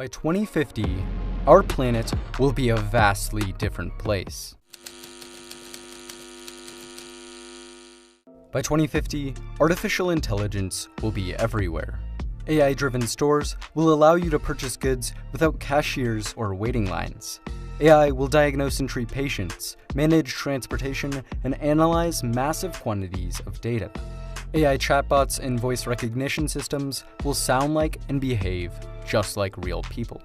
By 2050, our planet will be a vastly different place. By 2050, artificial intelligence will be everywhere. AI-driven stores will allow you to purchase goods without cashiers or waiting lines. AI will diagnose and treat patients, manage transportation, and analyze massive quantities of data. AI chatbots and voice recognition systems will sound like and behave just like real people.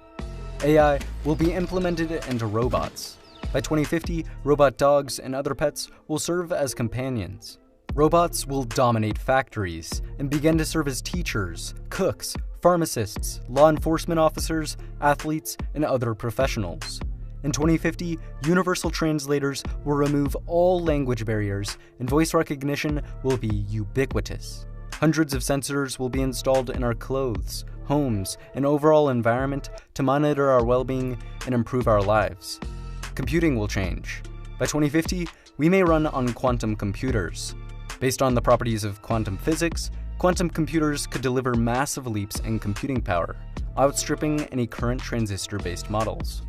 AI will be implemented into robots. By 2050, robot dogs and other pets will serve as companions. Robots will dominate factories and begin to serve as teachers, cooks, pharmacists, law enforcement officers, athletes, and other professionals. In 2050, universal translators will remove all language barriers, and voice recognition will be ubiquitous. Hundreds of sensors will be installed in our clothes, homes, and overall environment to monitor our well-being and improve our lives. Computing will change. By 2050, we may run on quantum computers. Based on the properties of quantum physics, quantum computers could deliver massive leaps in computing power, outstripping any current transistor-based models.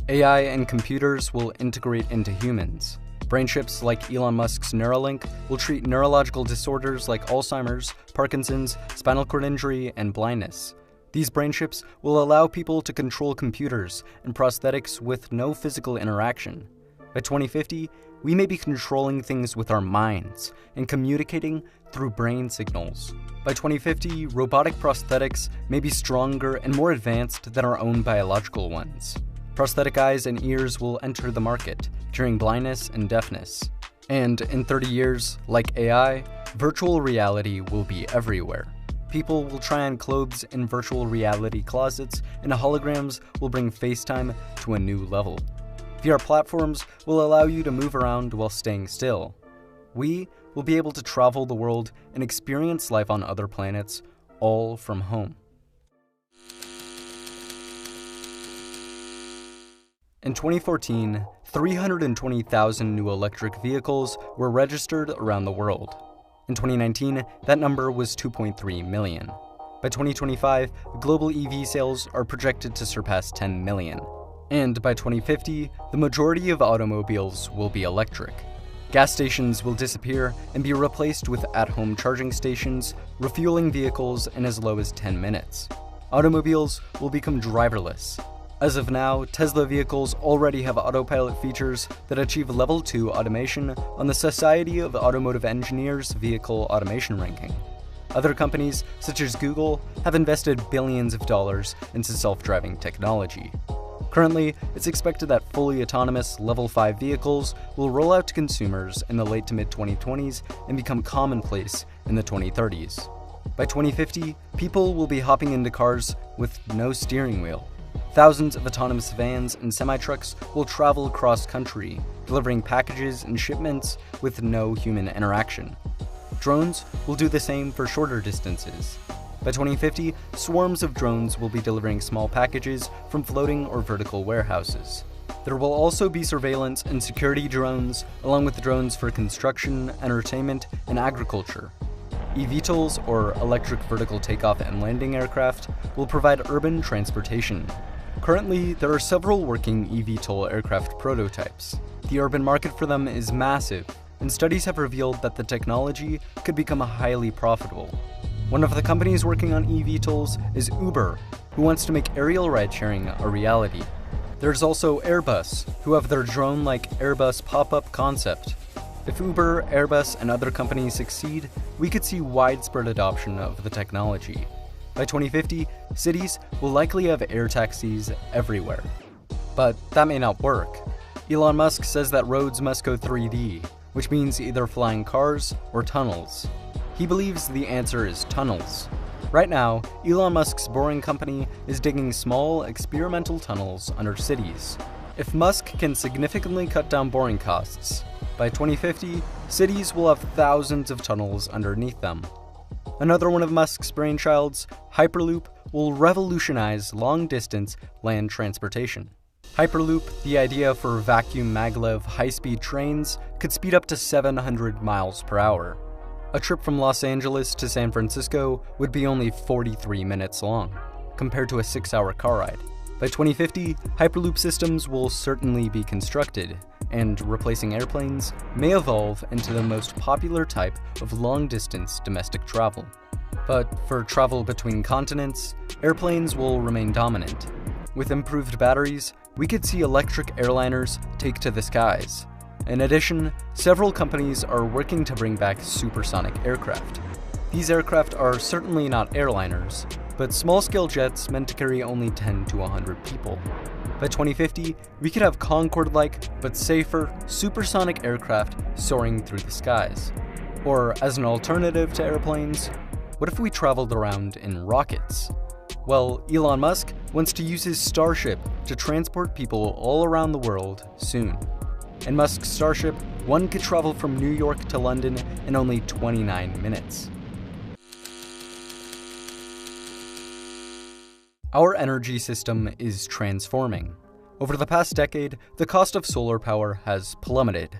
AI and computers will integrate into humans. Brain chips like Elon Musk's Neuralink will treat neurological disorders like Alzheimer's, Parkinson's, spinal cord injury, and blindness. These brain chips will allow people to control computers and prosthetics with no physical interaction. By 2050, we may be controlling things with our minds and communicating through brain signals. By 2050, robotic prosthetics may be stronger and more advanced than our own biological ones. Prosthetic eyes and ears will enter the market, curing blindness and deafness. And in 30 years, like AI, virtual reality will be everywhere. People will try on clothes in virtual reality closets, and holograms will bring FaceTime to a new level. VR platforms will allow you to move around while staying still. We will be able to travel the world and experience life on other planets, all from home. In 2014, 320,000 new electric vehicles were registered around the world. In 2019, that number was 2.3 million. By 2025, global EV sales are projected to surpass 10 million. And by 2050, the majority of automobiles will be electric. Gas stations will disappear and be replaced with at-home charging stations, refueling vehicles in as low as 10 minutes. Automobiles will become driverless. As of now, Tesla vehicles already have autopilot features that achieve Level 2 automation on the Society of Automotive Engineers Vehicle Automation Ranking. Other companies, such as Google, have invested billions of dollars into self-driving technology. Currently, it's expected that fully autonomous Level 5 vehicles will roll out to consumers in the late to mid-2020s and become commonplace in the 2030s. By 2050, people will be hopping into cars with no steering wheel. Thousands of autonomous vans and semi-trucks will travel across country, delivering packages and shipments with no human interaction. Drones will do the same for shorter distances. By 2050, swarms of drones will be delivering small packages from floating or vertical warehouses. There will also be surveillance and security drones, along with drones for construction, entertainment, and agriculture. eVTOLs, or electric vertical takeoff and landing aircraft, will provide urban transportation. Currently, there are several working eVTOL aircraft prototypes. The urban market for them is massive, and studies have revealed that the technology could become highly profitable. One of the companies working on eVTOLs is Uber, who wants to make aerial ride-sharing a reality. There's also Airbus, who have their drone-like Airbus pop-up concept. If Uber, Airbus, and other companies succeed, we could see widespread adoption of the technology. By 2050, cities will likely have air taxis everywhere. But that may not work. Elon Musk says that roads must go 3D, which means either flying cars or tunnels. He believes the answer is tunnels. Right now, Elon Musk's Boring Company is digging small, experimental tunnels under cities. If Musk can significantly cut down boring costs, by 2050, cities will have thousands of tunnels underneath them. Another one of Musk's brainchilds, Hyperloop, will revolutionize long-distance land transportation. Hyperloop, the idea for vacuum maglev high-speed trains, could speed up to 700 miles per hour. A trip from Los Angeles to San Francisco would be only 43 minutes long, compared to a 6-hour car ride. By 2050, Hyperloop systems will certainly be constructed, and replacing airplanes may evolve into the most popular type of long-distance domestic travel. But for travel between continents, airplanes will remain dominant. With improved batteries, we could see electric airliners take to the skies. In addition, several companies are working to bring back supersonic aircraft. These aircraft are certainly not airliners, but small-scale jets meant to carry only 10 to 100 people. By 2050, we could have Concorde-like, but safer, supersonic aircraft soaring through the skies. Or, as an alternative to airplanes, what if we traveled around in rockets? Well, Elon Musk wants to use his Starship to transport people all around the world soon. In Musk's Starship, one could travel from New York to London in only 29 minutes. Our energy system is transforming. Over the past decade, the cost of solar power has plummeted.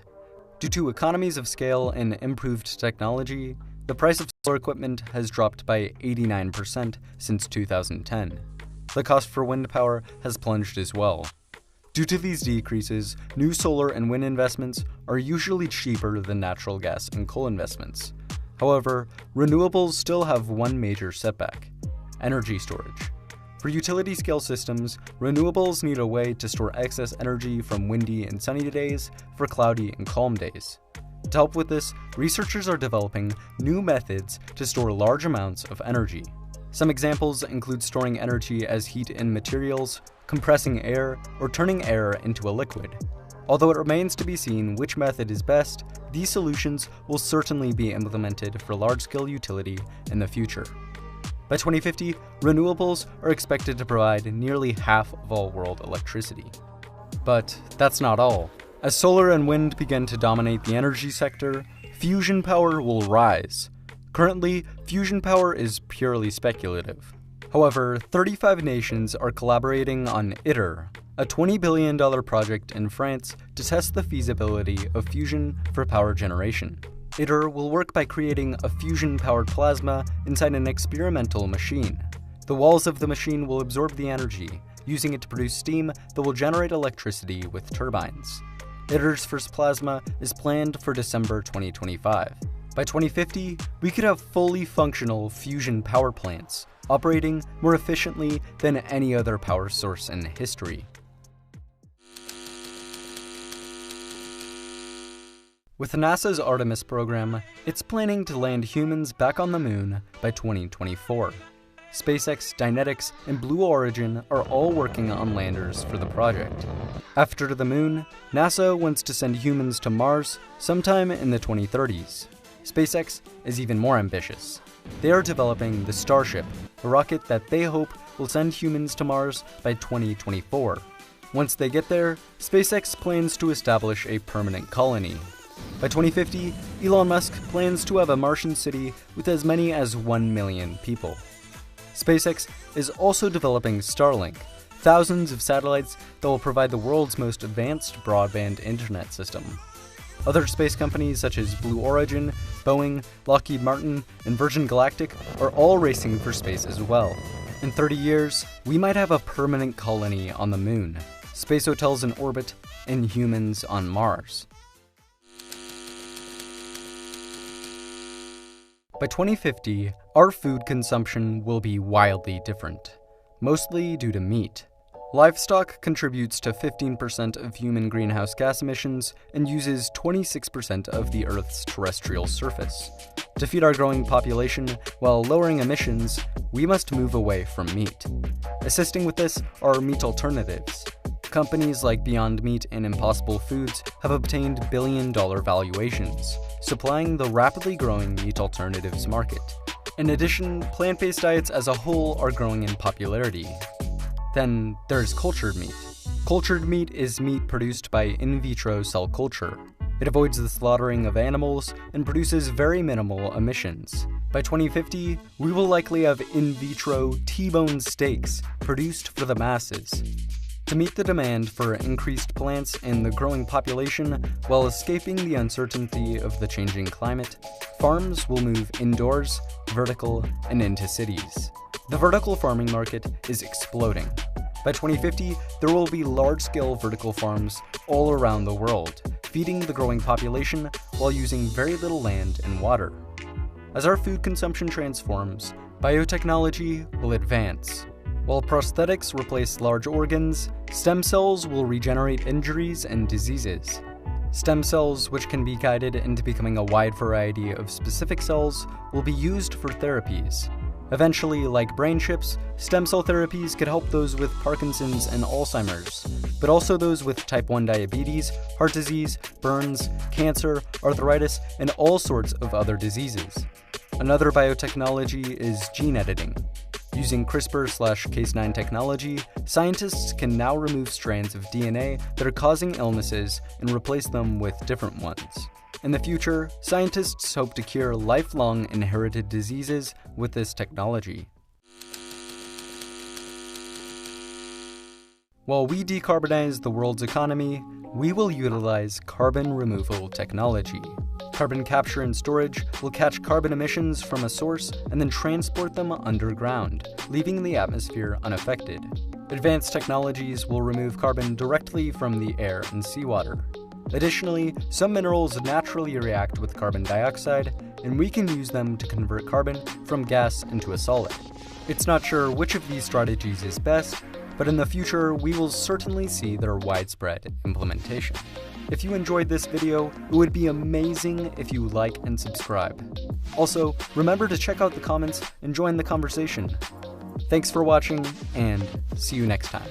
Due to economies of scale and improved technology, the price of solar equipment has dropped by 89% since 2010. The cost for wind power has plunged as well. Due to these decreases, new solar and wind investments are usually cheaper than natural gas and coal investments. However, renewables still have one major setback: energy storage. For utility-scale systems, renewables need a way to store excess energy from windy and sunny days for cloudy and calm days. To help with this, researchers are developing new methods to store large amounts of energy. Some examples include storing energy as heat in materials, compressing air, or turning air into a liquid. Although it remains to be seen which method is best, these solutions will certainly be implemented for large-scale utility in the future. By 2050, renewables are expected to provide nearly half of all world electricity. But that's not all. As solar and wind begin to dominate the energy sector, fusion power will rise. Currently, fusion power is purely speculative. However, 35 nations are collaborating on ITER, a $20 billion project in France to test the feasibility of fusion for power generation. ITER will work by creating a fusion-powered plasma inside an experimental machine. The walls of the machine will absorb the energy, using it to produce steam that will generate electricity with turbines. ITER's first plasma is planned for December 2025. By 2050, we could have fully functional fusion power plants, operating more efficiently than any other power source in history. With NASA's Artemis program, it's planning to land humans back on the moon by 2024. SpaceX, Dynetics, and Blue Origin are all working on landers for the project. After the moon, NASA wants to send humans to Mars sometime in the 2030s. SpaceX is even more ambitious. They are developing the Starship, a rocket that they hope will send humans to Mars by 2024. Once they get there, SpaceX plans to establish a permanent colony. By 2050, Elon Musk plans to have a Martian city with as many as 1 million people. SpaceX is also developing Starlink, thousands of satellites that will provide the world's most advanced broadband internet system. Other space companies such as Blue Origin, Boeing, Lockheed Martin, and Virgin Galactic are all racing for space as well. In 30 years, we might have a permanent colony on the moon, space hotels in orbit, and humans on Mars. By 2050, our food consumption will be wildly different, mostly due to meat. Livestock contributes to 15% of human greenhouse gas emissions and uses 26% of the Earth's terrestrial surface. To feed our growing population while lowering emissions, we must move away from meat. Assisting with this are meat alternatives. Companies like Beyond Meat and Impossible Foods have obtained billion-dollar valuations, supplying the rapidly growing meat alternatives market. In addition, plant-based diets as a whole are growing in popularity. Then there's cultured meat. Cultured meat is meat produced by in vitro cell culture. It avoids the slaughtering of animals and produces very minimal emissions. By 2050, we will likely have in vitro T-bone steaks produced for the masses. To meet the demand for increased plants and the growing population while escaping the uncertainty of the changing climate, farms will move indoors, vertical, and into cities. The vertical farming market is exploding. By 2050, there will be large-scale vertical farms all around the world, feeding the growing population while using very little land and water. As our food consumption transforms, biotechnology will advance. While prosthetics replace large organs, stem cells will regenerate injuries and diseases. Stem cells, which can be guided into becoming a wide variety of specific cells, will be used for therapies. Eventually, like brain chips, stem cell therapies could help those with Parkinson's and Alzheimer's, but also those with type 1 diabetes, heart disease, burns, cancer, arthritis, and all sorts of other diseases. Another biotechnology is gene editing. Using CRISPR/Cas9 technology, scientists can now remove strands of DNA that are causing illnesses and replace them with different ones. In the future, scientists hope to cure lifelong inherited diseases with this technology. While we decarbonize the world's economy, we will utilize carbon removal technology. Carbon capture and storage will catch carbon emissions from a source and then transport them underground, leaving the atmosphere unaffected. Advanced technologies will remove carbon directly from the air and seawater. Additionally, some minerals naturally react with carbon dioxide, and we can use them to convert carbon from gas into a solid. It's not sure which of these strategies is best, but in the future, we will certainly see their widespread implementation. If you enjoyed this video, it would be amazing if you like and subscribe. Also, remember to check out the comments and join the conversation. Thanks for watching, and see you next time.